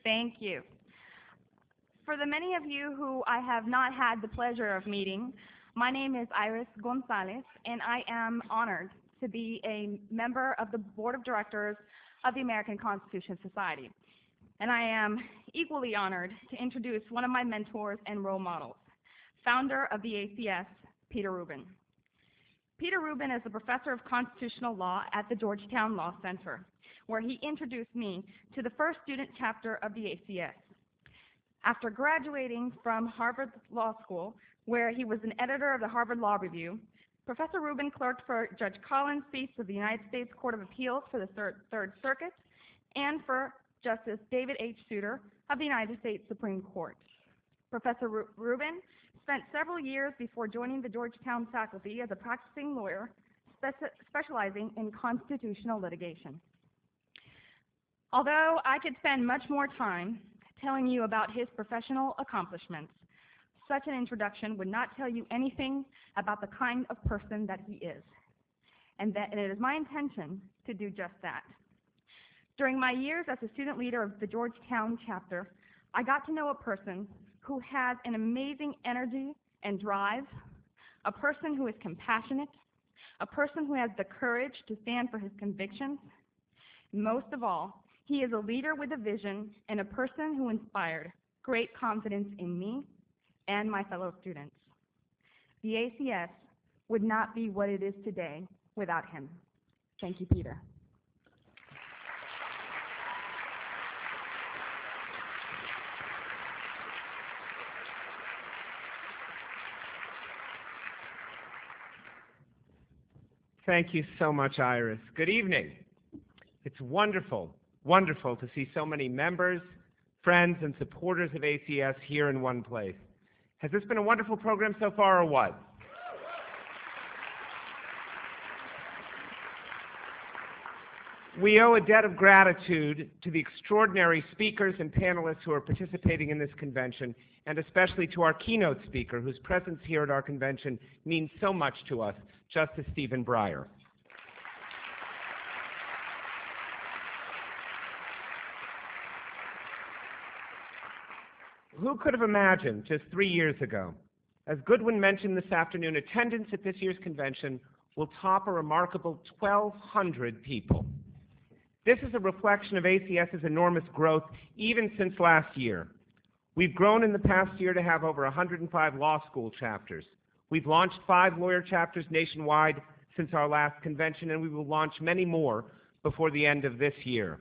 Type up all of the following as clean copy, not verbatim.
Thank you. For the many of you who I have not had the pleasure of meeting, my name is Iris Gonzalez, and I am honored to be a member of the Board of Directors of the American Constitution Society. And I am equally honored to introduce one of my mentors and role models, founder of the ACS, Peter Rubin. Peter Rubin is a professor of constitutional law at the Georgetown Law Center, where he introduced me to the first student chapter of the ACS. After graduating from Harvard Law School, where he was an editor of the Harvard Law Review, Professor Rubin clerked for Judge Collins Feast of the United States Court of Appeals for the Third Circuit and for Justice David H. Souter of the United States Supreme Court. Professor Rubin spent several years before joining the Georgetown faculty as a practicing lawyer specializing in constitutional litigation. Although I could spend much more time telling you about his professional accomplishments, such an introduction would not tell you anything about the kind of person that he is, and it is my intention to do just that. During my years as a student leader of the Georgetown chapter, I got to know a person who has an amazing energy and drive, a person who is compassionate, a person who has the courage to stand for his convictions. Most of all, he is a leader with a vision and a person who inspired great confidence in me and my fellow students. The ACS would not be what it is today without him. Thank you, Peter. Thank you so much, Iris. Good evening. It's wonderful, wonderful to see so many members, friends, and supporters of ACS here in one place. Has this been a wonderful program so far, or what? We owe a debt of gratitude to the extraordinary speakers and panelists who are participating in this convention, and especially to our keynote speaker, whose presence here at our convention means so much to us, Justice Stephen Breyer. Who could have imagined just 3 years ago? As Goodwin mentioned this afternoon, attendance at this year's convention will top a remarkable 1,200 people. This is a reflection of ACS's enormous growth even since last year. We've grown in the past year to have over 105 law school chapters. We've launched 5 lawyer chapters nationwide since our last convention, and we will launch many more before the end of this year.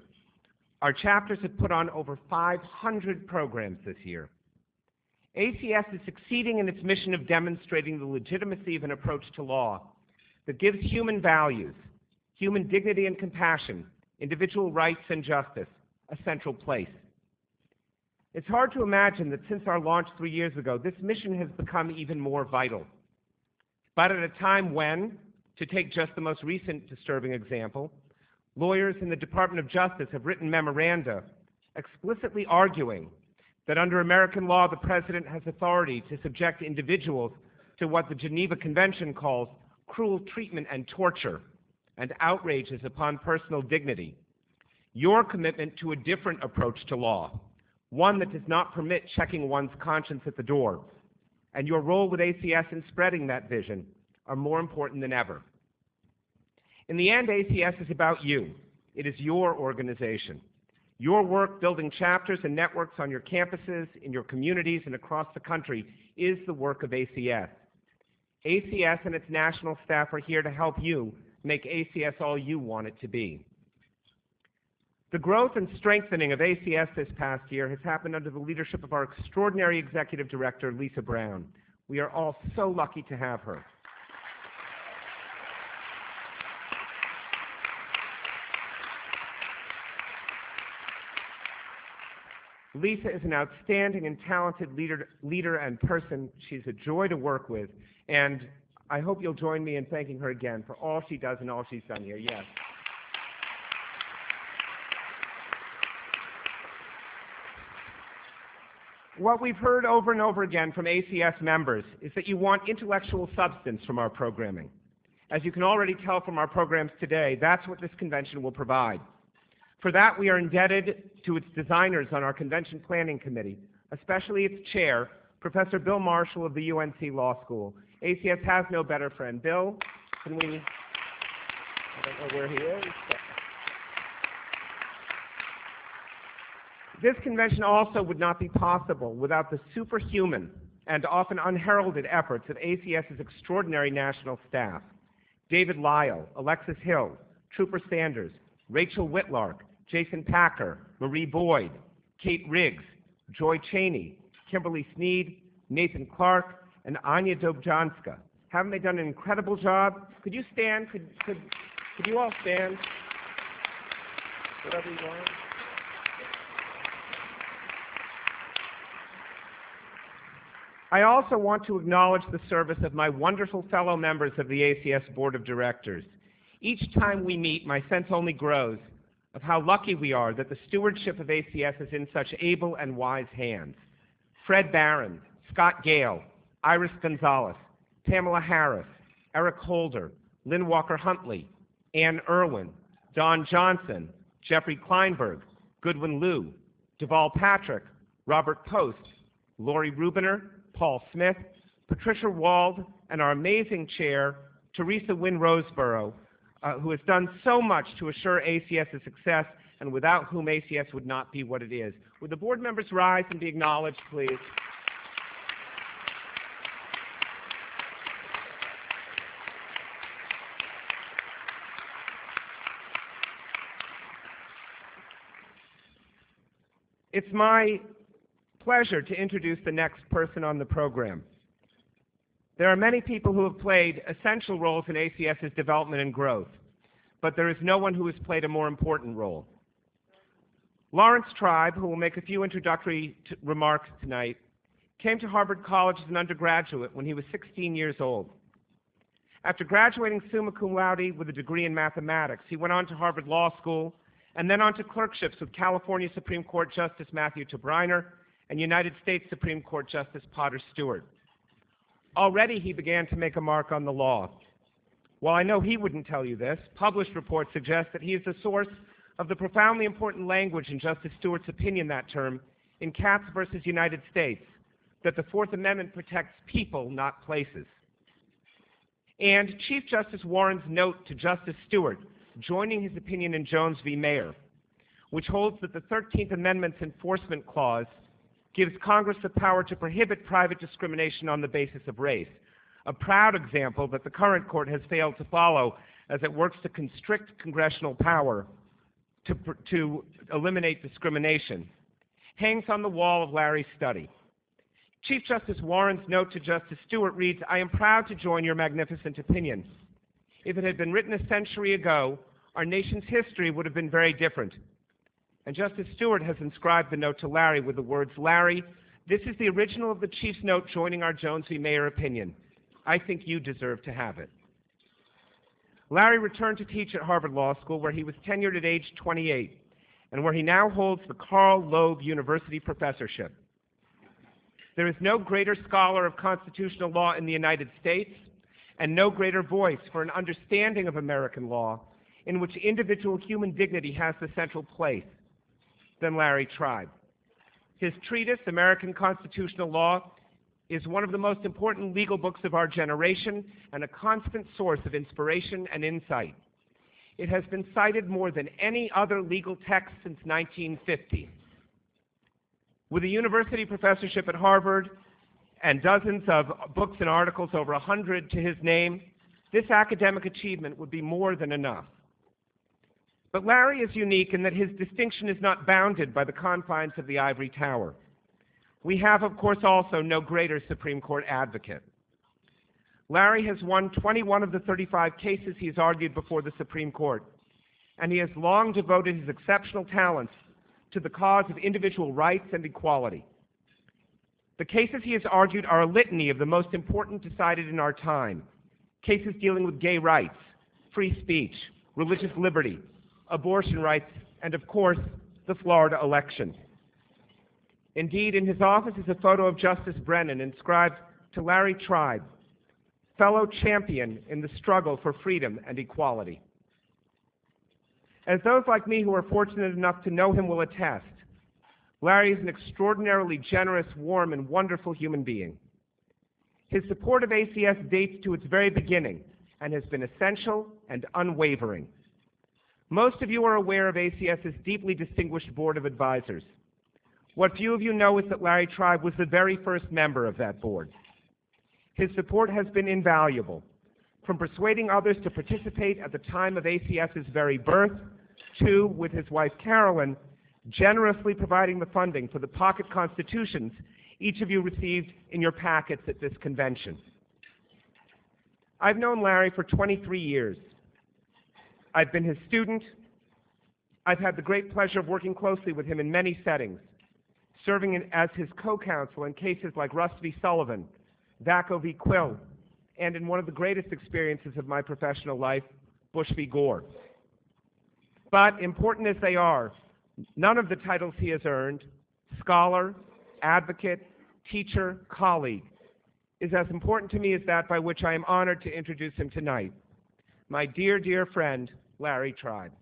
Our chapters have put on over 500 programs this year. ACS is succeeding in its mission of demonstrating the legitimacy of an approach to law that gives human values, human dignity and compassion, individual rights and justice, a central place. It's hard to imagine that since our launch 3 years ago, this mission has become even more vital. But at a time when, to take just the most recent disturbing example, lawyers in the Department of Justice have written memoranda explicitly arguing that under American law, the President has authority to subject individuals to what the Geneva Convention calls cruel treatment and torture and outrages upon personal dignity. Your commitment to a different approach to law, one that does not permit checking one's conscience at the door, and your role with ACS in spreading that vision are more important than ever. In the end, ACS is about you. It is your organization. Your work building chapters and networks on your campuses, in your communities, and across the country is the work of ACS. ACS and its national staff are here to help you make ACS all you want it to be. The growth and strengthening of ACS this past year has happened under the leadership of our extraordinary executive director, Lisa Brown. We are all so lucky to have her. Lisa is an outstanding and talented leader and person. She's a joy to work with, and I hope you'll join me in thanking her again for all she does and all she's done here. Yes. What we've heard over and over again from ACS members is that you want intellectual substance from our programming. As you can already tell from our programs today, that's what this convention will provide. For that, we are indebted to its designers on our convention planning committee, especially its chair, Professor Bill Marshall of the UNC Law School. ACS has no better friend. Bill, can we, I don't know where he is. This convention also would not be possible without the superhuman and often unheralded efforts of ACS's extraordinary national staff. David Lyle, Alexis Hill, Trooper Sanders, Rachel Whitlark, Jason Packer, Marie Boyd, Kate Riggs, Joy Cheney, Kimberly Sneed, Nathan Clark, and Anya Dobjanska. Haven't they done an incredible job? Could you stand? Could you all stand? Whatever you want. I also want to acknowledge the service of my wonderful fellow members of the ACS Board of Directors. Each time we meet, my sense only grows of how lucky we are that the stewardship of ACS is in such able and wise hands. Fred Barron, Scott Gale, Iris Gonzalez, Pamela Harris, Eric Holder, Lynn Walker-Huntley, Ann Irwin, Don Johnson, Jeffrey Kleinberg, Goodwin Liu, Deval Patrick, Robert Post, Lori Rubiner, Paul Smith, Patricia Wald, and our amazing chair, Teresa Wynn Roseborough, who has done so much to assure ACS's success and without whom ACS would not be what it is. Would the board members rise and be acknowledged, please? It's my pleasure to introduce the next person on the program. There are many people who have played essential roles in ACS's development and growth, but there is no one who has played a more important role. Lawrence Tribe, who will make a few introductory remarks tonight, came to Harvard College as an undergraduate when he was 16 years old. After graduating summa cum laude with a degree in mathematics, he went on to Harvard Law School and then on to clerkships with California Supreme Court Justice Matthew Tabriner and United States Supreme Court Justice Potter Stewart. Already he began to make a mark on the law. While I know he wouldn't tell you this, published reports suggest that he is the source of the profoundly important language in Justice Stewart's opinion that term in Katz versus United States, that the Fourth Amendment protects people, not places. And Chief Justice Warren's note to Justice Stewart, joining his opinion in Jones v. Mayer, which holds that the 13th Amendment's enforcement clause gives Congress the power to prohibit private discrimination on the basis of race, a proud example that the current court has failed to follow as it works to constrict congressional power to eliminate discrimination, hangs on the wall of Larry's study. Chief Justice Warren's note to Justice Stewart reads, "I am proud to join your magnificent opinion. If it had been written a century ago, our nation's history would have been very different." And Justice Stewart has inscribed the note to Larry with the words, "Larry, this is the original of the Chief's note joining our Jones v. Mayer opinion. I think you deserve to have it." Larry returned to teach at Harvard Law School, where he was tenured at age 28, and where he now holds the Carl Loeb University Professorship. There is no greater scholar of constitutional law in the United States, and no greater voice for an understanding of American law in which individual human dignity has the central place than Larry Tribe. His treatise, American Constitutional Law, is one of the most important legal books of our generation and a constant source of inspiration and insight. It has been cited more than any other legal text since 1950. With a university professorship at Harvard and dozens of books and articles, over 100 to his name, this academic achievement would be more than enough. But Larry is unique in that his distinction is not bounded by the confines of the ivory tower. We have, of course, also no greater Supreme Court advocate. Larry has won 21 of the 35 cases he has argued before the Supreme Court, and he has long devoted his exceptional talents to the cause of individual rights and equality. The cases he has argued are a litany of the most important decided in our time, cases dealing with gay rights, free speech, religious liberty, abortion rights, and of course, the Florida election. Indeed, in his office is a photo of Justice Brennan inscribed to Larry Tribe, fellow champion in the struggle for freedom and equality. As those like me who are fortunate enough to know him will attest, Larry is an extraordinarily generous, warm, and wonderful human being. His support of ACS dates to its very beginning and has been essential and unwavering. Most of you are aware of ACS's deeply distinguished board of advisors. What few of you know is that Larry Tribe was the very first member of that board. His support has been invaluable, from persuading others to participate at the time of ACS's very birth to, with his wife Carolyn, generously providing the funding for the pocket constitutions each of you received in your packets at this convention. I've known Larry for 23 years. I've been his student. I've had the great pleasure of working closely with him in many settings, serving as his co-counsel in cases like Rust v. Sullivan, Vacco v. Quill, and in one of the greatest experiences of my professional life, Bush v. Gore. But important as they are, none of the titles he has earned, scholar, advocate, teacher, colleague, is as important to me as that by which I am honored to introduce him tonight, my dear, dear friend, Larry Tribe.